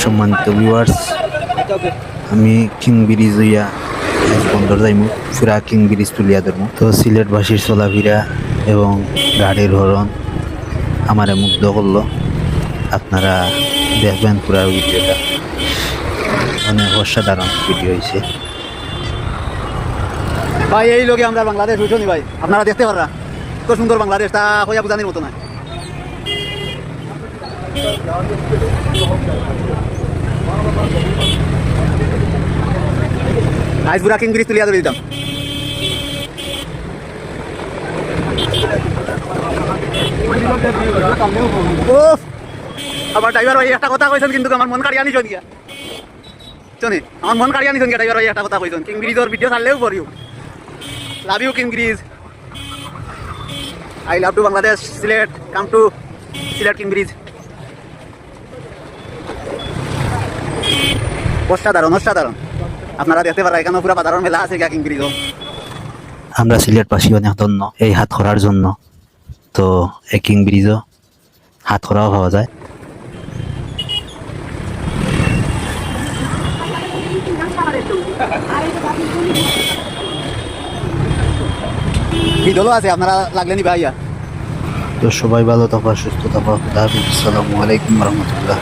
সম্মানিত ভিউয়ার্স, আমি king bridge হইয়া বন্দর যাইমু, পুরা কিং ব্রিজ তুলিয়া ধরবো। তো সিলেটবাসীর চলাফেরা এবং গাড়ির হরন আমারে মুগ্ধ করলো। আপনারা দেখবেন পুরা ভিডিওটা, অনেক অসাধারণ ভিডিও হয়েছে। ভাই এই লোকে আমরা বাংলাদেশ বুঝনি ভাই, আপনারা দেখতে পারা কত সুন্দর বাংলাদেশ, তা হইয়া বোঝানির মতো না। আজ পুরা কিং ব্রিজ তুলিয়া ধরে দিতাম। আবার ড্রাইভার ভাই একটা কথা কইছেন, কিন্তু আমার মন কাড়িয়া নিছেন গিয়া চনি, আমার মন কাড়িয়া নিছেন গিয়া। ড্রাইভার ভাই একটা কথা কইছেন, কিং ব্রিজের ভিডিও ছাড়লেও করিও। Love you king bridge, I love to Bangladesh, Sylhet, come to Sylhet king bridge. অসাধারণ অসাধারণ, আপনারা দেখতে পারা এখানে পুরো সাধারণ মেলা আছে কিং ব্রিজ। আমরা সিলেটবাসী অনেক ধন্য এই হাত করার জন্য। তো এই কিং ব্রিজও হাত করাও পাওয়া যায়। ভিডিও আছে, আপনারা লাগলে নিবা ইয়া। তো সবাই ভালো থাকো, সুস্থ থাকো। আসসালামু আলাইকুম রহমতুল্লাহ।